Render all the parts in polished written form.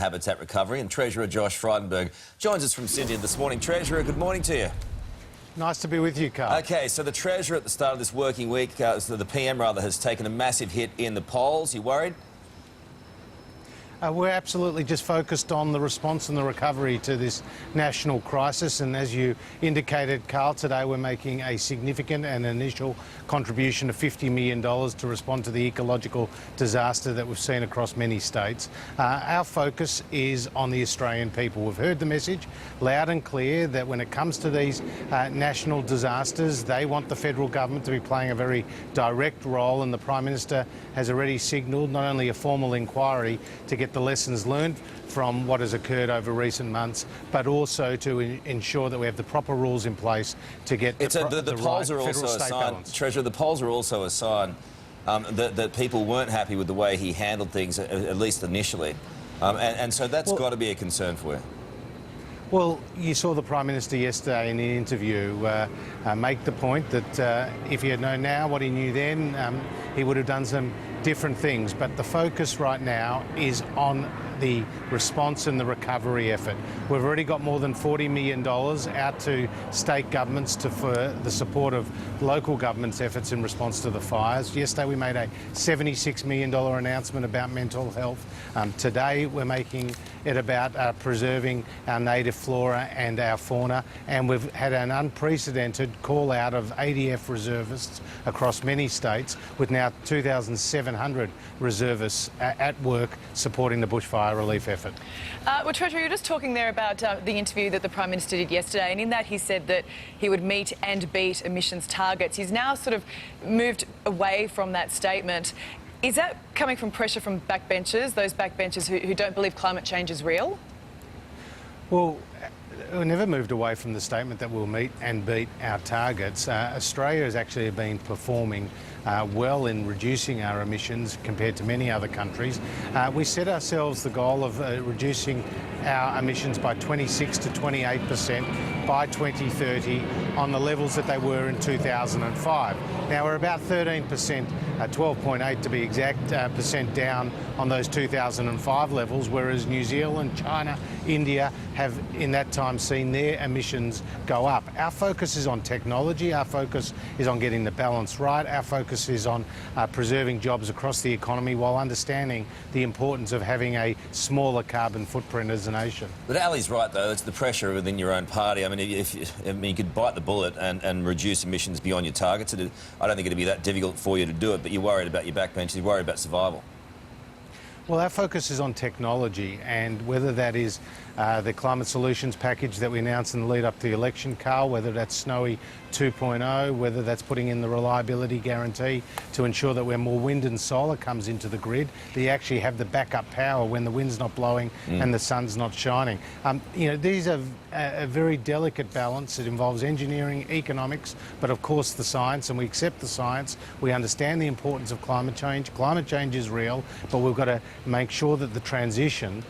habitat recovery, and Treasurer Josh Frydenberg joins us from Sydney this morning. Treasurer, good morning to you. Nice to be with you, Karl. OK, so the Treasurer at the start of this working week, so the PM rather, has taken a massive hit in the polls. You worried? We're absolutely just focused on the response and the recovery to this national crisis, and as you indicated, Karl, today we're making a significant and initial contribution of $50 million to respond to the ecological disaster that we've seen across many states. Our focus is on the Australian people. We've heard the message loud and clear that when it comes to these national disasters, they want the federal government to be playing a very direct role, and the Prime Minister has already signalled not only a formal inquiry to get the lessons learned from what has occurred over recent months, but also to ensure that we have the proper rules in place to get the polls right are also a sign, balance. Treasurer, the polls are also a sign that people weren't happy with the way he handled things, at least initially. And so that's got to be a concern for you. Well, you saw the Prime Minister yesterday in the interview make the point that if he had known now what he knew then, he would have done some different things. But the focus right now is on the response and the recovery effort. We've already got more than $40 million out to state governments for the support of local governments' efforts in response to the fires. Yesterday we made a $76 million announcement about mental health. Today we're making it about preserving our native flora and our fauna, and we've had an unprecedented call out of ADF reservists across many states, with now 2,700 reservists at work supporting the bushfire relief effort. Well, Treasurer, you were just talking there about the interview that the Prime Minister did yesterday, and in that he said that he would meet and beat emissions targets. He's now sort of moved away from that statement. Is that coming from pressure from backbenchers, those backbenchers who don't believe climate change is real? Well, we never moved away from the statement that we'll meet and beat our targets. Australia has actually been performing well in reducing our emissions compared to many other countries. We set ourselves the goal of reducing our emissions by 26 to 28% by 2030 on the levels that they were in 2005. Now we're about 13%, 12.8 to be exact, percent down on those 2005 levels, whereas New Zealand, China, India have in that time seen their emissions go up. Our focus is on technology, our focus is on getting the balance right, our focus is on preserving jobs across the economy while understanding the importance of having a smaller carbon footprint as a nation. But Ali's right, though. It's the pressure within your own party. I mean, if you could bite the bullet and reduce emissions beyond your targets, I don't think it'd be that difficult for you to do it, but you're worried about your backbench, you're worried about survival. Well, our focus is on technology, and whether that is the climate solutions package that we announced in the lead up to the election, Karl, whether that's Snowy 2.0, whether that's putting in the reliability guarantee to ensure that when more wind and solar comes into the grid, that you actually have the backup power when the wind's not blowing and the sun's not shining. You know, these are a very delicate balance. It involves engineering, economics, but of course the science, and we accept the science. We understand the importance of climate change. Climate change is real, but we've got to make sure that the transition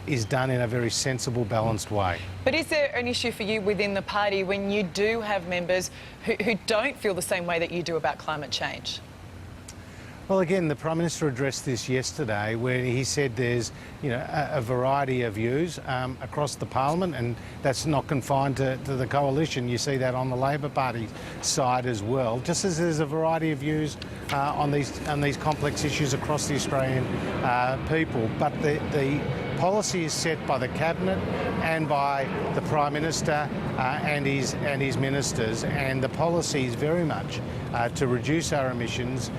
is done in a very sensible, balanced way. But is there an issue for you within the party when you do have members who don't feel the same way that you do about climate change? Well, again, the Prime Minister addressed this yesterday where he said there's, you know, a variety of views across the Parliament, and that's not confined to the coalition. You see that on the Labor Party side as well, just as there's a variety of views on these complex issues across the Australian people. But the policy is set by the Cabinet and by the Prime Minister and his ministers, and the policy is very much to reduce our emissions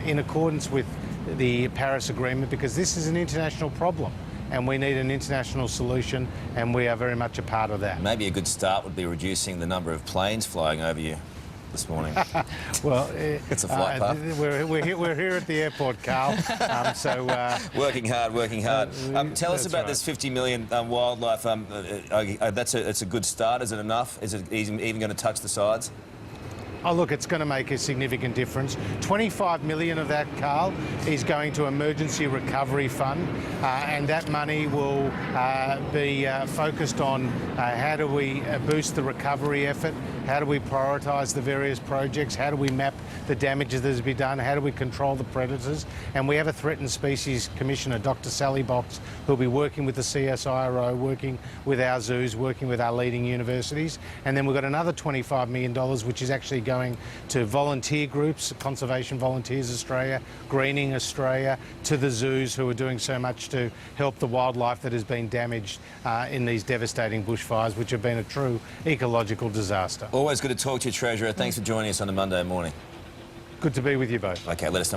in accordance with the Paris Agreement, because this is an international problem and we need an international solution, and we are very much a part of that. Maybe a good start would be reducing the number of planes flying over you this morning. Well, it's a flight path. We're here at the airport, Karl. Working hard, working hard. Tell us about this 50 million wildlife. It's a good start. Is it enough? Is it even going to touch the sides? Oh, look, it's going to make a significant difference. 25 million of that, Karl, is going to emergency recovery fund, and that money will be focused on how do we boost the recovery effort, how do we prioritise the various projects, how do we map the damages that has been done, how do we control the predators. And we have a Threatened Species Commissioner, Dr Sally Box, who'll be working with the CSIRO, working with our zoos, working with our leading universities. And then we've got another $25 million, which is actually going to volunteer groups, Conservation Volunteers Australia, Greening Australia, to the zoos who are doing so much to help the wildlife that has been damaged in these devastating bushfires, which have been a true ecological disaster. Always good to talk to you, Treasurer. Thanks for joining us on a Monday morning. Good to be with you both. OK, let us know.